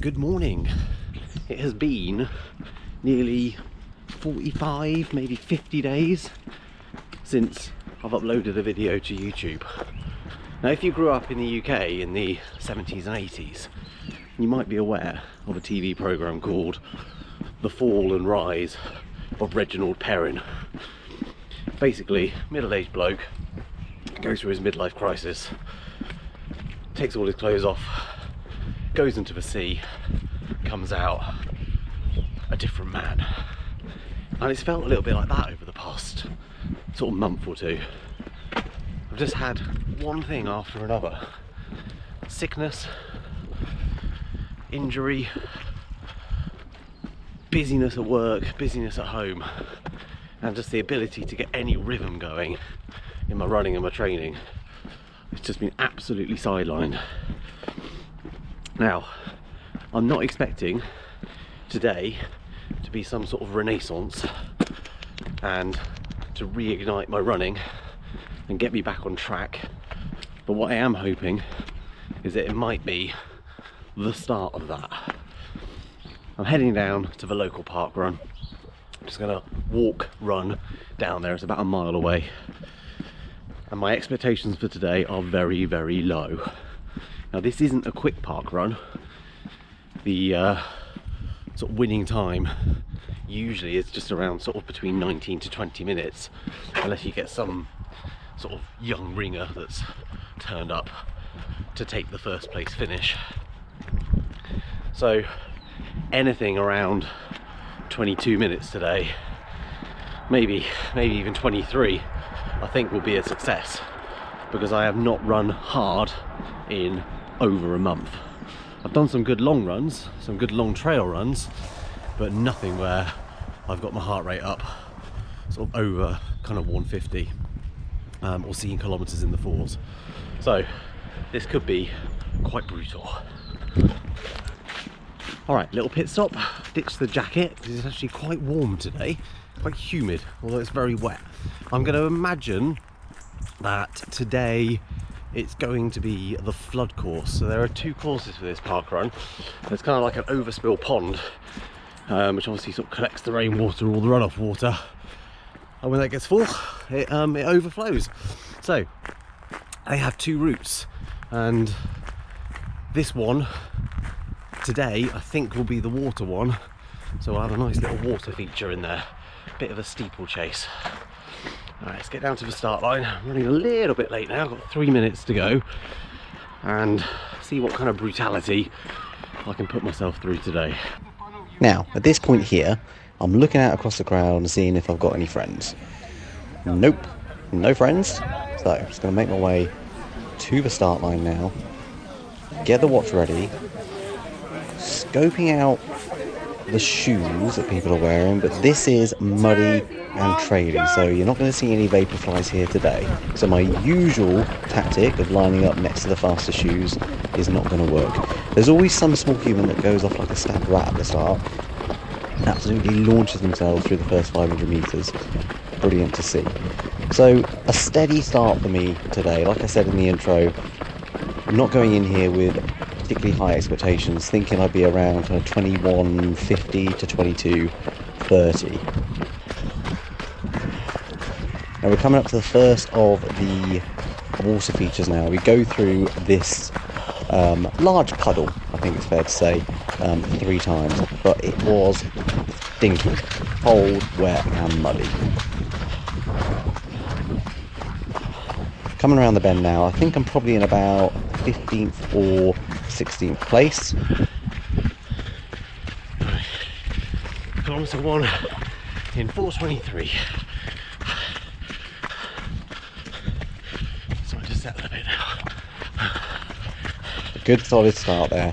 Good morning. It has been nearly 45, maybe 50 days since I've uploaded a video to YouTube. Now, if you grew up in the UK in the 70s and 80s, you might be aware of a TV programme called The Fall and Rise of Reginald Perrin. Basically, middle-aged bloke goes through his midlife crisis, takes all his clothes off, goes into the sea, comes out a different man. And it's felt a little bit like that over the past sort of month or two. I've just had one thing after another. Sickness, injury, busyness at work, busyness at home, and just the ability to get any rhythm going in my running and my training. It's just been absolutely sidelined. Now, I'm not expecting today to be some sort of renaissance and to reignite my running and get me back on track, but what I am hoping is that it might be the start of that. I'm heading down to the local Parkrun. I'm just gonna run down there. It's about a mile away, and my expectations for today are very, very low. Now, this isn't a quick park run. The sort of winning time usually is just around sort of between 19 to 20 minutes, unless you get some sort of young ringer that's turned up to take the first place finish. So anything around 22 minutes today, maybe even 23, I think will be a success, because I have not run hard in over a month. I've done some good long runs, some good long trail runs, but nothing where I've got my heart rate up sort of over kind of 150 or seeing kilometers in the fours. So this could be quite brutal. All right, little pit stop, ditch the jacket because it's actually quite warm today, quite humid, although it's very wet. I'm going to imagine that today it's going to be the flood course. So there are two courses for this park run. There's kind of like an overspill pond, which obviously sort of collects the rainwater, all the runoff water, and when that gets full, it overflows. So they have two routes, and this one today I think will be the water one, so we'll have a nice little water feature in there, bit of a steeplechase. Alright, let's get down to the start line. I'm running a little bit late now, I've got 3 minutes to go, and see what kind of brutality I can put myself through today. Now, at this point here, I'm looking out across the crowd and seeing if I've got any friends. Nope, no friends. So, I'm just going to make my way to the start line now, get the watch ready, scoping out the shoes that people are wearing, but this is muddy and traily, so you're not going to see any vapor flies here today. So my usual tactic of lining up next to the faster shoes is not going to work. There's always some small human that goes off like a stabbed rat at the start, absolutely launches themselves through the first 500 meters. Brilliant to see. So a steady start for me today. Like I said in the intro, I'm not going in here with particularly high expectations, thinking I'd be around kind of 21.50 to 22.30. Now we're coming up to the first of the water features now. We go through this large puddle, I think it's fair to say, 3 times, but it was stinky, cold, wet and muddy. Coming around the bend now, I think I'm probably in about 15th or 16th place. Kilometre 1 in 4:23. So I just settled a bit now. A good solid start there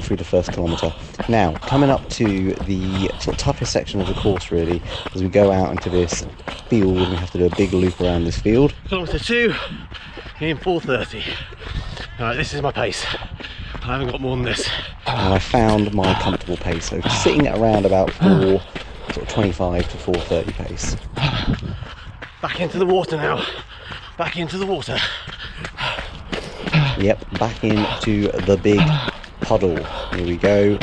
through the first kilometre. Now, coming up to the sort of toughest section of the course really, as we go out into this field, and we have to do a big loop around this field. Kilometre 2 in 4:30. Alright, this is my pace. I haven't got more than this. And I found my comfortable pace, so sitting at around about 4:25 to 4:30 pace. Back into the water now. Back into the water. Yep, back into the big puddle Here we go.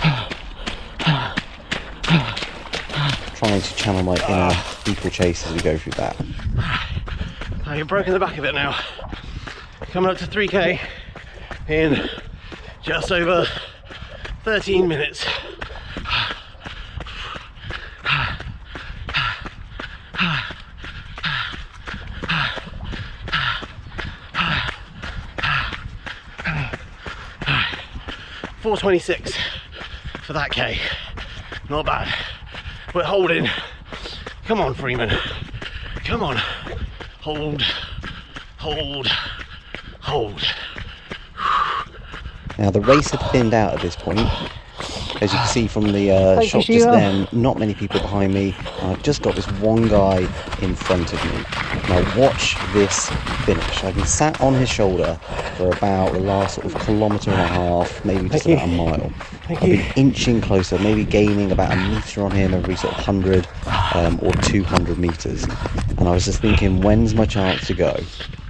Trying to channel my inner steeplechase as we go through that. You've broken the back of it now. Coming up to 3k in just over 13 minutes. 4:26 for that K. Not bad. We're holding. Come on, Freeman. Come on. Hold. Hold. Hold. Now the race had thinned out at this point. As you can see from the shot just then, not many people behind me. I've just got this one guy in front of me. Now watch this finish. I've been sat on his shoulder for about the last sort of kilometre and a half, maybe just about a mile. I've been inching closer, maybe gaining about a metre on him every sort of 100 or 200 metres. And I was just thinking, when's my chance to go?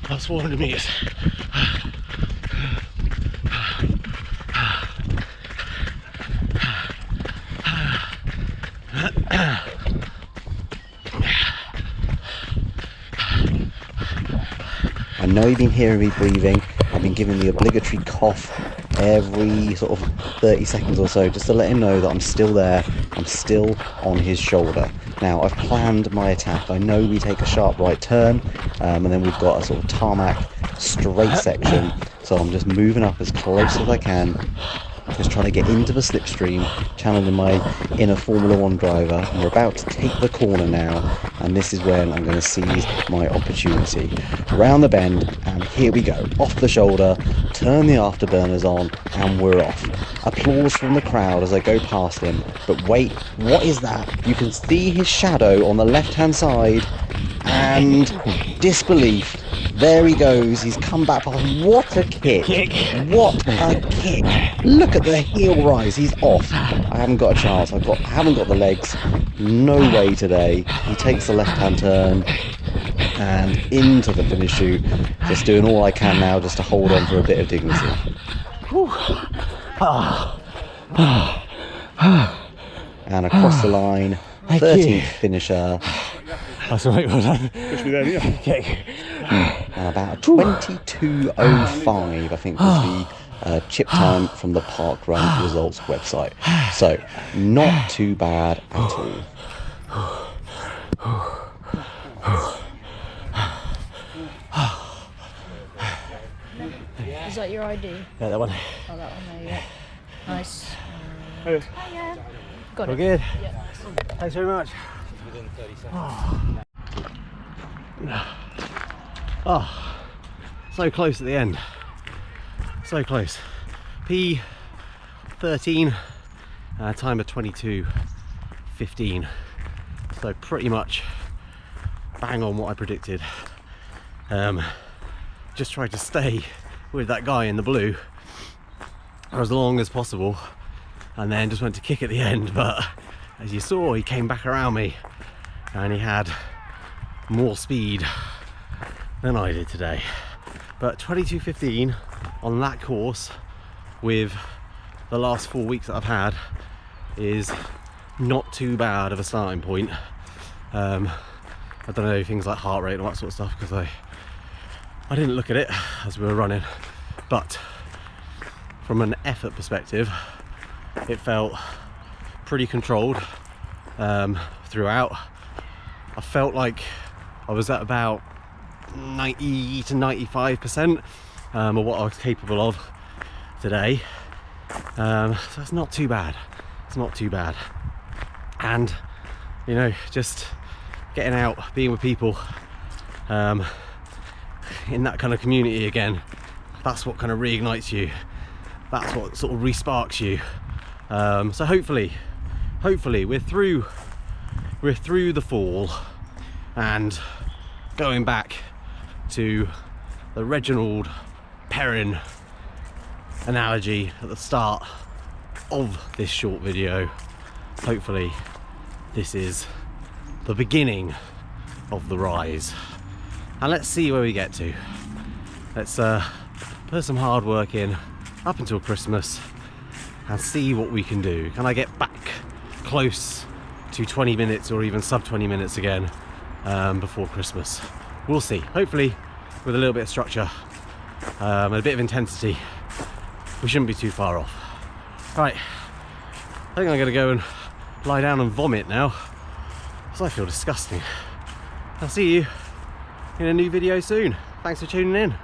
That's 400 metres. I know you've been hearing me breathing. I've been giving the obligatory cough every sort of 30 seconds or so, just to let him know that I'm still there, I'm still on his shoulder. Now I've planned my attack. I know we take a sharp right turn, and then we've got a sort of tarmac straight section, so I'm just moving up as close as I can, just trying to get into the slipstream, channeling my inner Formula 1 driver. And we're about to take the corner now, and this is when I'm going to seize my opportunity. Round the bend, and here we go. Off the shoulder, turn the afterburners on, and we're off. Applause from the crowd as I go past him. But wait, what is that? You can see his shadow on the left-hand side, and disbelief. There he goes, he's come back past. What a kick! What a kick! Look at the heel rise, he's off. I haven't got a chance, I haven't got the legs. No way today. He takes the left-hand turn and into the finish chute. Just doing all I can now just to hold on for a bit of dignity. And across the line, 13th finisher. That's right, well done. Push me there, yeah. Okay. And about 22:05, I think, was the chip time from the Parkrun results website. So, not too bad at all. Is that your ID? Yeah, that one. Oh, that one there, yeah. Nice. Hey. Hiya. Got All it. good. Yeah. Thanks very much. Oh, so close at the end. So close. P13, time of 22:15. So pretty much bang on what I predicted. Just tried to stay with that guy in the blue for as long as possible, and then just went to kick at the end. But as you saw, he came back around me and he had more speed than I did today. But 22:15 on that course with the last 4 weeks that I've had is not too bad of a starting point. I don't know, things like heart rate and all that sort of stuff, because I didn't look at it as we were running, but from an effort perspective it felt pretty controlled throughout. I felt like I was at about 90 to 95% of what I was capable of today. So it's not too bad. It's not too bad. And you know, just getting out, being with people in that kind of community again, that's what kind of reignites you. That's what sort of re-sparks you. So hopefully we're through the fall and going back to the Reginald Perrin analogy at the start of this short video. Hopefully this is the beginning of the rise, and let's see where we get to. Let's put some hard work in up until Christmas, and see what we can do. Can I get back close to 20 minutes or even sub 20 minutes again before Christmas? We'll see. Hopefully with a little bit of structure and a bit of intensity, we shouldn't be too far off. Right, I think I'm going to go and lie down and vomit now, because I feel disgusting. I'll see you in a new video soon. Thanks for tuning in.